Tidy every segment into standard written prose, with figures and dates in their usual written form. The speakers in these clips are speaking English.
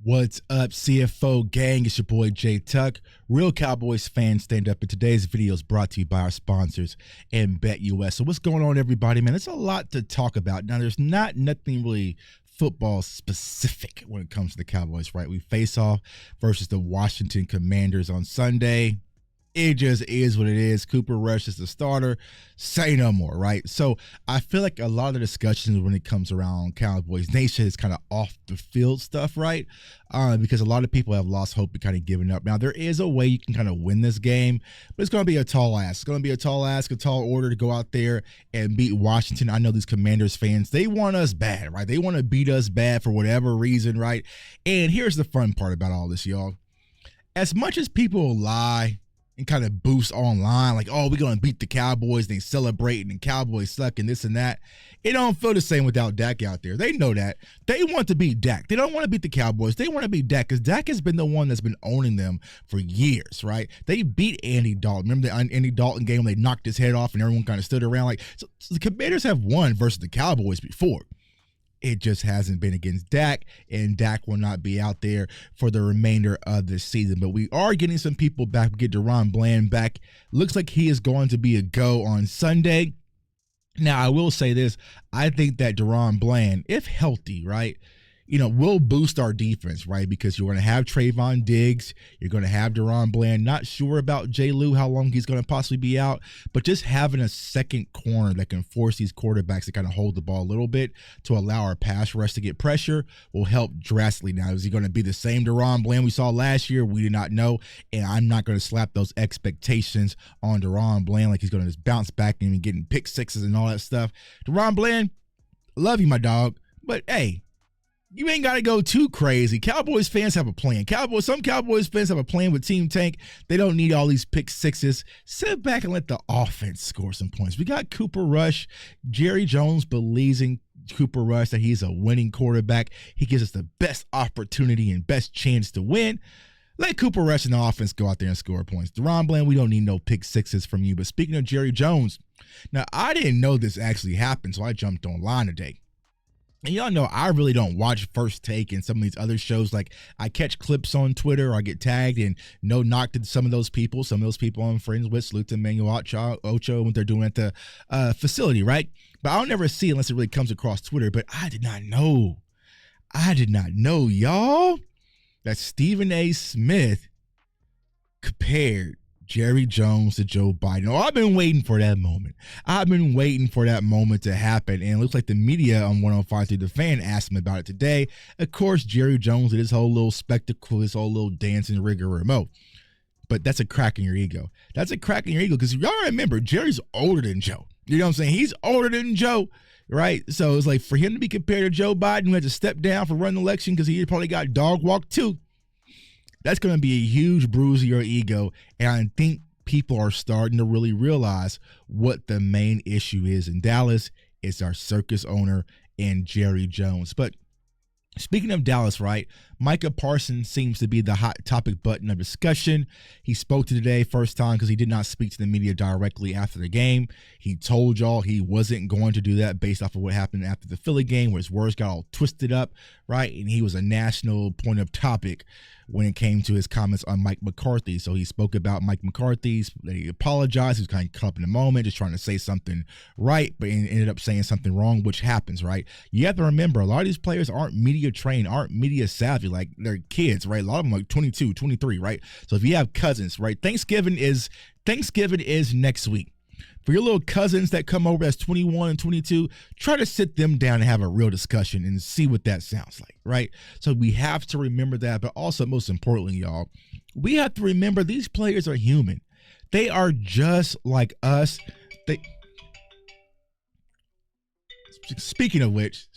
What's up, CFO gang? It's your boy Jay Tuck. Real Cowboys fans, stand up. And today's video is brought to you by our sponsors and BetUS. So what's going on, everybody? Man, it's a lot to talk about. Now, there's nothing really football specific when it comes to the Cowboys, right? We face off versus the Washington Commanders on Sunday. It just is what it is. Cooper Rush is the starter. Say no more, right? So I feel like a lot of the discussions when it comes around Cowboys Nation is kind of off the field stuff, right? Because a lot of people have lost hope and kind of given up. Now, there is a way you can kind of win this game, but it's going to be a tall ask. It's going to be a tall ask, a tall order to go out there and beat Washington. I know these Commanders fans, they want us bad, right? They want to beat us bad for whatever reason, right? And here's the fun part about all this, y'all. As much as people lie and kind of boost online, like, oh, we're going to beat the Cowboys, they celebrating, and Cowboys suck, and this and that. It don't feel the same without Dak out there. They know that. They want to beat Dak. They don't want to beat the Cowboys. They want to beat Dak because Dak has been the one that's been owning them for years, right? They beat Andy Dalton. Remember the Andy Dalton game when they knocked his head off and everyone kind of stood around? Like, so the Commanders have won versus the Cowboys before. It just hasn't been against Dak, and Dak will not be out there for the remainder of the season. But we are getting some people back. We get DaRon Bland back. Looks like he is going to be a go on Sunday. Now, I will say this. I think that DaRon Bland, if healthy, right, will boost our defense, right? Because you're going to have Trayvon Diggs. You're going to have DaRon Bland. Not sure about J. Lou, how long he's going to possibly be out. But just having a second corner that can force these quarterbacks to kind of hold the ball a little bit to allow our pass rush to get pressure will help drastically. Now, is he going to be the same DaRon Bland we saw last year? We do not know. And I'm not going to slap those expectations on DaRon Bland like he's going to just bounce back and getting pick sixes and all that stuff. DaRon Bland, love you, my dog. But, hey, you ain't got to go too crazy. Cowboys fans have a plan. Some Cowboys fans have a plan with Team Tank. They don't need all these pick sixes. Sit back and let the offense score some points. We got Cooper Rush. Jerry Jones believes in Cooper Rush that he's a winning quarterback. He gives us the best opportunity and best chance to win. Let Cooper Rush and the offense go out there and score points. DaRon Bland, we don't need no pick sixes from you. But speaking of Jerry Jones, now I didn't know this actually happened, so I jumped online today. And y'all know I really don't watch First Take and some of these other shows. Like, I catch clips on Twitter or I get tagged, and no knock to some of those people. Some of those people I'm friends with, salute to Manuel Ocho, what they're doing at the facility, right? But I'll never see unless it really comes across Twitter. But I did not know, y'all, that Stephen A. Smith compared Jerry Jones to Joe Biden. Oh, I've been waiting for that moment. To happen. And it looks like the media on 105 through the Fan asked him about it today. Of course, Jerry Jones did his whole little spectacle, his whole little dancing rigmarole. But that's a crack in your ego. Because y'all remember, Jerry's older than Joe. You know what I'm saying? He's older than Joe, right? So it's like for him to be compared to Joe Biden, who had to step down for running the election because he probably got dog walked too. That's going to be a huge bruise to your ego, and I think people are starting to really realize what the main issue is in Dallas. It's our circus owner and Jerry Jones. But speaking of Dallas, right, Micah Parsons seems to be the hot topic button of discussion. He spoke to today first time because he did not speak to the media directly after the game. He told y'all he wasn't going to do that based off of what happened after the Philly game, where his words got all twisted up, right? And he was a national point of topic when it came to his comments on Mike McCarthy. So he spoke about Mike McCarthy. He apologized. He was kind of caught up in the moment, just trying to say something right, but ended up saying something wrong, which happens, right? You have to remember, a lot of these players aren't media trained, aren't media savvy. Like, they're kids, right? A lot of them are like 22, 23, right? So if you have cousins, right? Thanksgiving is next week. For your little cousins that come over as 21 and 22, try to sit them down and have a real discussion and see what that sounds like, right? So we have to remember that, but also, most importantly, y'all, we have to remember these players are human. They are just like us. Speaking of which,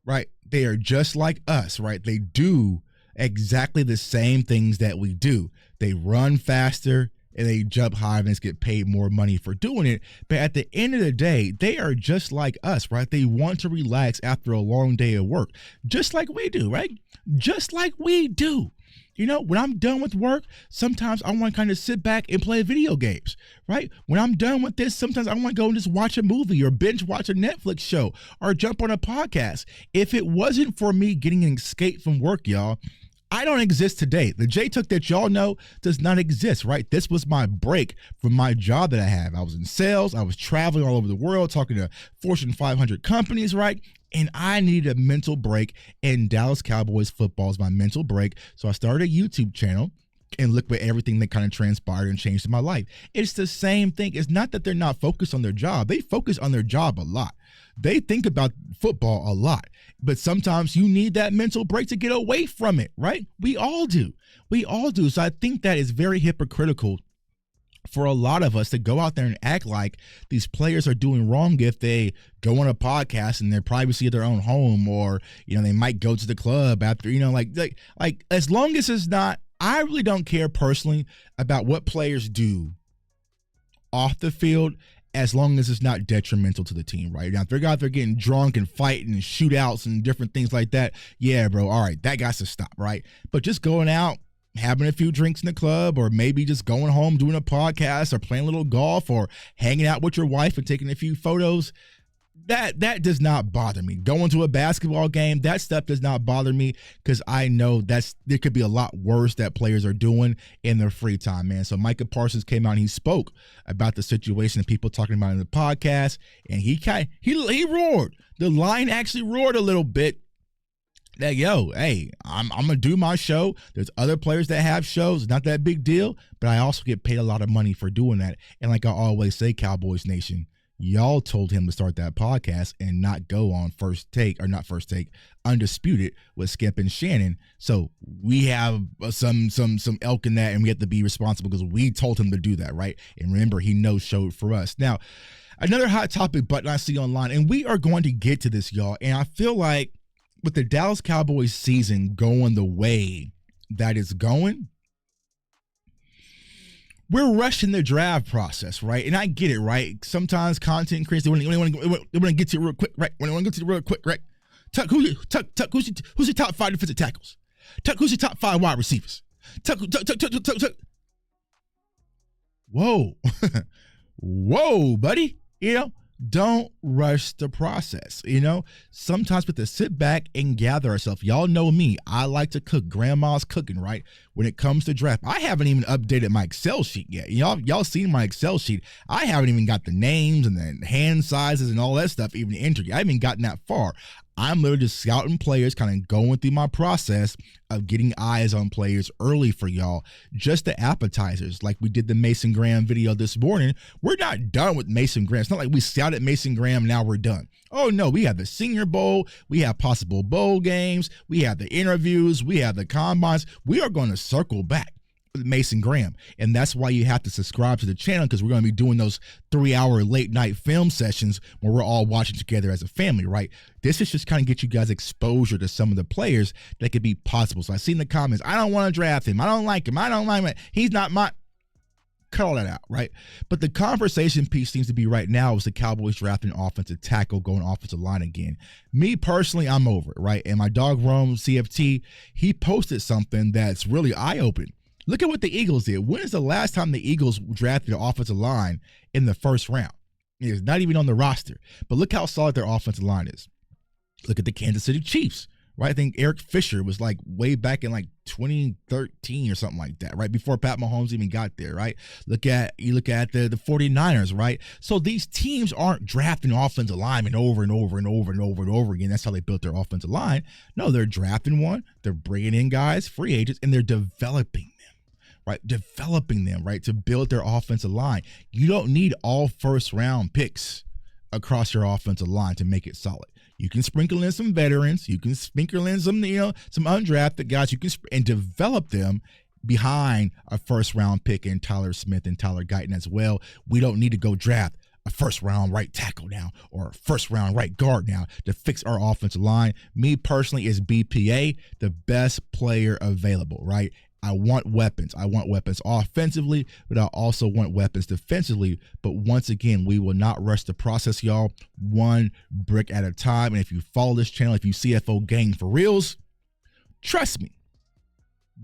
right, they are just like us, right? They do exactly the same things that we do. They run faster, and they jump high and get paid more money for doing it. But at the end of the day, they are just like us, right? They want to relax after a long day of work, just like we do, right? Just like we do. When I'm done with work, sometimes I want to kind of sit back and play video games, right? When I'm done with this, sometimes I want to go and just watch a movie or binge watch a Netflix show or jump on a podcast. If it wasn't for me getting an escape from work, y'all, I don't exist today. The J-Tuck that y'all know does not exist, right? This was my break from my job that I have. I was in sales. I was traveling all over the world, talking to Fortune 500 companies, right? And I needed a mental break, and Dallas Cowboys football is my mental break. So I started a YouTube channel and look at everything that kind of transpired and changed in my life. It's the same thing. It's not that they're not focused on their job. They focus on their job a lot. They think about football a lot. But sometimes you need that mental break to get away from it, right? We all do. We all do. So I think that is very hypocritical for a lot of us to go out there and act like these players are doing wrong if they go on a podcast in their privacy of their own home, or they might go to the club after, like as long as it's not, I really don't care personally about what players do off the field, as long as it's not detrimental to the team, right? Now, if they're out there getting drunk and fighting and shootouts and different things like that, yeah, bro, all right, that got to stop, right? But just going out, having a few drinks in the club, or maybe just going home, doing a podcast, or playing a little golf, or hanging out with your wife and taking a few photos, that does not bother me. Going to a basketball game, that stuff does not bother me, because I know there could be a lot worse that players are doing in their free time, man. So Micah Parsons came out and he spoke about the situation that people talking about in the podcast, and he roared. The line actually roared a little bit. That, yo, hey, I'm gonna do my show. There's other players that have shows, not that big deal, but I also get paid a lot of money for doing that. And like I always say, Cowboys Nation, y'all told him to start that podcast and not go on Undisputed with Skip and Shannon. So we have some elk in that, and we have to be responsible because we told him to do that, right? And remember, he no-showed for us. Now, another hot topic button I see online, and we are going to get to this, y'all, and I feel like with the Dallas Cowboys season going the way that it's going, we're rushing the draft process, right? And I get it, right? Sometimes content creators, they want to get to it real quick, right? Tuck, who's your top 5 defensive tackles? Tuck, who's your top 5 wide receivers? Tuck. Whoa. Whoa, buddy. Don't rush the process. Sometimes we have to sit back and gather ourselves. Y'all know me. I like to cook. Grandma's cooking, right? When it comes to draft, I haven't even updated my Excel sheet yet. Y'all seen my Excel sheet. I haven't even got the names and the hand sizes and all that stuff even entered. I haven't gotten that far. I'm literally just scouting players, kind of going through my process of getting eyes on players early for y'all. Just the appetizers, like we did the Mason Graham video this morning. We're not done with Mason Graham. It's not like we scouted Mason Graham, now we're done. Oh, no, we have the Senior Bowl. We have possible bowl games. We have the interviews. We have the combines. We are going to circle back with Mason Graham. And that's why you have to subscribe to the channel, because we're going to be doing those 3-hour late night film sessions where we're all watching together as a family, right? This is just kind of get you guys exposure to some of the players that could be possible. So I see in the comments, I don't want to draft him. I don't like him. I don't like him. He's not my... Cut all that out, right? But the conversation piece seems to be right now is the Cowboys drafting offensive tackle, going offensive line again. Me personally, I'm over it, right? And my dog Rome CFT, he posted something that's really eye-opening. Look at what the Eagles did. When is the last time the Eagles drafted an offensive line in the first round? It's not even on the roster. But look how solid their offensive line is. Look at the Kansas City Chiefs, right? I think Eric Fisher was like way back in like 2013 or something like that, right? Before Pat Mahomes even got there, right? You look at the 49ers, right? So these teams aren't drafting offensive linemen over and over and over and over and over again. That's how they built their offensive line. No, they're drafting one, they're bringing in guys, free agents, and they're developing them, right, to build their offensive line. You don't need all first round picks across your offensive line to make it solid. You can sprinkle in some veterans, you can sprinkle in some undrafted guys, you can and develop them behind a first round pick in Tyler Smith and Tyler Guyton as well. We don't need to go draft a first round right tackle now or a first round right guard now to fix our offensive line. Me personally is BPA, the best player available, right? I want weapons. I want weapons offensively, but I also want weapons defensively. But once again, we will not rush the process, y'all. One brick at a time. And if you follow this channel, if you CFO gang for reals, trust me,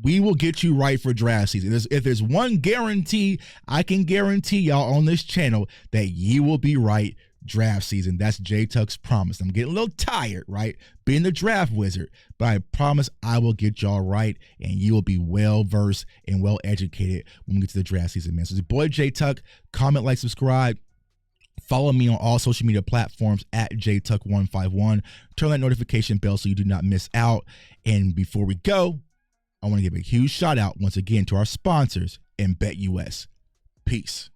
We will get you right for draft season. If there's one guarantee, I can guarantee y'all on this channel that you will be right draft season. That's J Tuck's promise. I'm getting a little tired, right? Being the draft wizard, but I promise I will get y'all right and you will be well versed and well educated when we get to the draft season, man. So it's your boy J Tuck. Comment, like, subscribe. Follow me on all social media platforms at JTuck151. Turn that notification bell so you do not miss out. And before we go, I want to give a huge shout out once again to our sponsors and BetUS. Peace.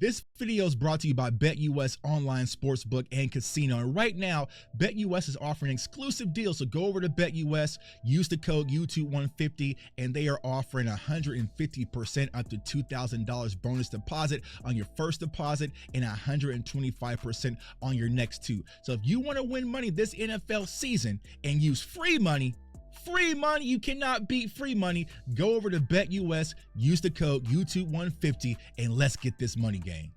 This video is brought to you by BetUS Online Sportsbook and Casino. And right now, BetUS is offering exclusive deals. So go over to BetUS, use the code YouTube150, and they are offering 150% up to $2,000 bonus deposit on your first deposit and 125% on your next two. So if you want to win money this NFL season and use free money, you cannot beat free money. Go over to BetUS, use the code YouTube150, and let's get this money game.